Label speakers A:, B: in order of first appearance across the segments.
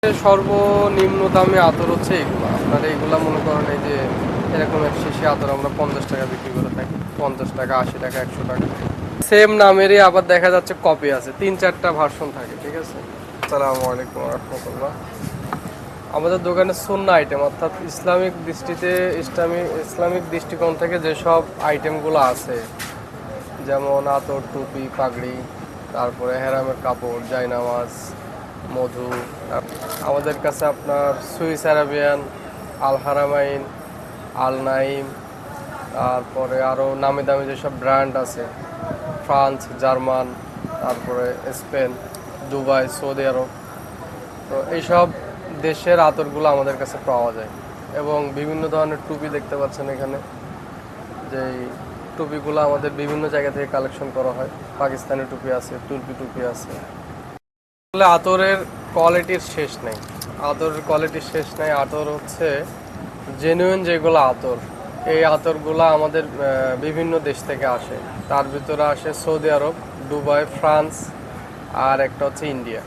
A: সর্বনিম্ন দামে আতর হচ্ছে এগুলো। আপনারা এগুলা মনে করেন এই যে এরকম এক শিশি আতর আমরা 50 টাকা বিক্রি করে থাকি, 50 টাকা, 80 টাকা, 100 টাকা। সেম নামেরই আবার দেখা যাচ্ছে কপি আছে, 3-4টা ভার্সন থাকে। ঠিক আছে। আসসালামু আলাইকুম রহমতুল্লাহ। আমাদের দোকানে সুন্নাহ আইটেম, অর্থাৎ ইসলামিক দৃষ্টিকোণ থেকে যেসব আইটেমগুলো আছে, যেমন আতর, টুপি, পাগড়ি, তারপরে হেরামের কাপড়, জায়নামাজ, মধু। আমাদের কাছে আপনার সুইস আরাবিয়ান, আল হারামাইন, আল নাইম, তারপরে আরও নামি দামি যেসব ব্র্যান্ড আছে, ফ্রান্স, জার্মান, তারপরে স্পেন, দুবাই, সৌদি আরব, তো এইসব দেশের আতরগুলো আমাদের কাছে পাওয়া যায়। এবং বিভিন্ন ধরনের টুপি দেখতে পাচ্ছেন এখানে, যেই টুপিগুলো আমাদের বিভিন্ন জায়গা থেকে কালেকশন করা হয়। পাকিস্তানি টুপি আছে, তুর্কি টুপি আছে। আসলে আতরের কোয়ালিটির শেষ নেই, আতর হচ্ছে জেনুইন যেগুলো আতর, এই আতরগুলো আমাদের বিভিন্ন দেশ থেকে আসে। তার ভিতরে আসে সৌদি আরব, দুবাই, ফ্রান্স, আর একটা হচ্ছে ইন্ডিয়া।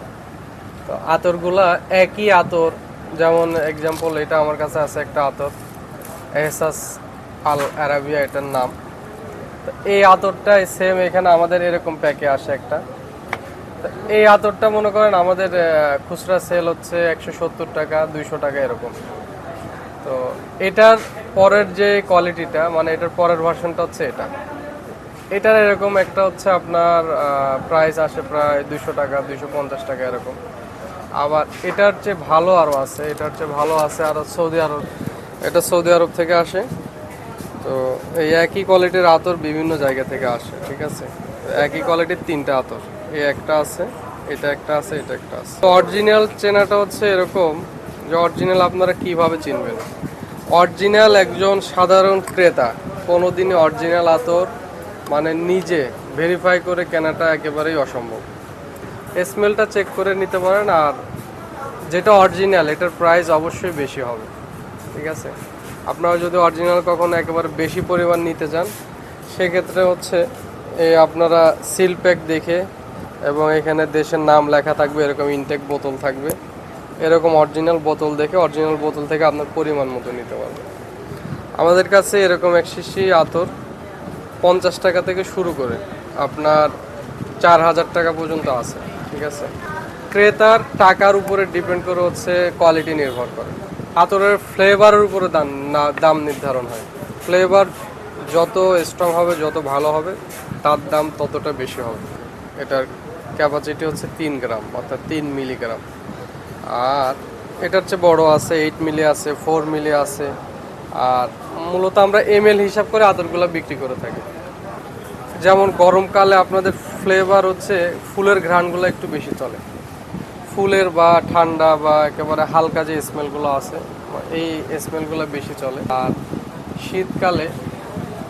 A: তো আতরগুলা একই আতর, যেমন এক্সাম্পল এটা আমার কাছে আছে একটা আতর, এহসাস আল আরাবিয়া এটার নাম। তো এই আতরটাই সেম এখানে আমাদের এরকম প্যাকে আসে একটা। এই আতরটা মনে করেন আমাদের খুচরা সেল হচ্ছে 170 টাকা, 200 টাকা এরকম। তো এটার পরের যে কোয়ালিটিটা, মানে এটার পরের ভার্সনটা হচ্ছে এটার এরকম একটা হচ্ছে আপনার প্রাইস আসে প্রায় 200 টাকা, 250 টাকা এরকম। আবার এটার চেয়ে ভালো আরও আছে, আরও সৌদি আরব, এটা সৌদি আরব থেকে আসে। তো এই একই কোয়ালিটির আতর বিভিন্ন জায়গা থেকে আসে। ঠিক আছে। একই কোয়ালিটির 3টা আতর, এই একটা আছে, এটা একটা আছে, এটা একটা আছে। তো অরিজিনাল চেনাটা হচ্ছে এরকম যে অরিজিনাল আপনারা কিভাবে চিনবেন। অরিজিনাল একজন সাধারণ ক্রেতা কোনোদিনই অরিজিনাল আতর মানে নিজে ভেরিফাই করে কেনাটা একেবারেই অসম্ভব। স্মেলটা চেক করে নিতে পারেন, আর যেটা অরিজিনাল এটার প্রাইস অবশ্যই বেশি হবে। ঠিক আছে। আপনারা যদি অরিজিনাল কখনো একেবারে বেশি পরিমাণ নিতে চান, সেক্ষেত্রে হচ্ছে এই আপনারা সিল প্যাক দেখে, এবং এখানে দেশের নাম লেখা থাকবে, এরকম ইনটেক বোতল থাকবে, এরকম অরিজিনাল বোতল দেখে অরিজিনাল বোতল থেকে আপনার পরিমাণ মতো নিতে পারবেন। আমাদের কাছে এরকম এক শিশি আতর 50 টাকা থেকে শুরু করে আপনার 4000 টাকা পর্যন্ত আছে। ঠিক আছে। ক্রেতার টাকার উপরে ডিপেন্ড করে হচ্ছে কোয়ালিটি নির্ভর করে। আতরের ফ্লেভারের উপরে দাম নির্ধারণ হয়। ফ্লেভার যত স্ট্রং হবে, যত ভালো হবে, তার দাম ততটা বেশি হবে। এটার ক্যাপাসিটি হচ্ছে 3 গ্রাম, অর্থাৎ 3 মিলিগ্রাম। আর এটার চেয়ে বড় আছে, 8 মিলি আছে, 4 মিলি আছে। আর মূলত আমরা এমএল হিসাব করে আতরগুলো বিক্রি করে থাকি। যেমন গরমকালে আপনাদের ফ্লেভার হচ্ছে ফুলের ঘ্রাণগুলো একটু বেশি চলে, ফুলের বা ঠান্ডা বা একেবারে হালকা যে স্মেলগুলো আছে, এই স্মেলগুলো বেশি চলে। আর শীতকালে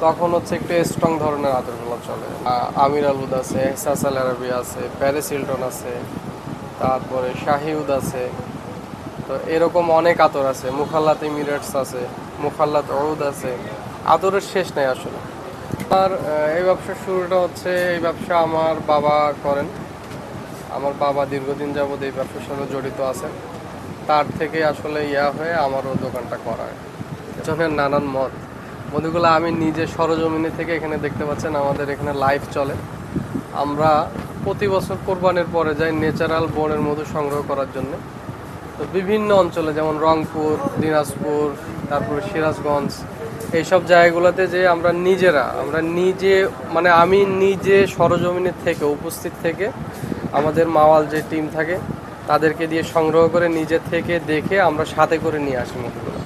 A: তখন হচ্ছে একটু স্ট্রং ধরনের আতরগুলো চলে। আমির আলুদ আছে, এহসাস আল আরাবিয়া আছে, প্যারিস হিলটন আছে, তারপরে শাহিউদ আছে। তো এরকম অনেক আতর আছে, মুখাল্লাত এমিরেটস আছে, মুখাল্লাত ওউদ আছে। আতরের শেষ নেই আসলে। আর এই ব্যবসার শুরুটা হচ্ছে, এই ব্যবসা আমার বাবা করেন। আমার বাবা দীর্ঘদিন যাবৎ এই ব্যবসার সাথে জড়িত আছেন। তার থেকে আসলে হয়ে আমারও দোকানটা করা। জনের নানান মধুগুলো আমি নিজে সরজমিনে থেকে এখানে দেখতে পাচ্ছেন, আমাদের এখানে লাইভ চলে। আমরা প্রতি বছর কোরবানির পরে যাই ন্যাচারাল বনের মধু সংগ্রহ করার জন্য। তো বিভিন্ন অঞ্চলে, যেমন রংপুর, দিনাজপুর, তারপরে সিরাজগঞ্জ, এইসব জায়গাগুলোতে যে আমরা নিজে মানে আমি নিজে সরজমিনে থেকে উপস্থিত থেকে, আমাদের মাওয়াল যে টিম থাকে তাদেরকে দিয়ে সংগ্রহ করে নিজে থেকে দেখে আমরা সাথে করে নিয়ে আসি মধুগুলো।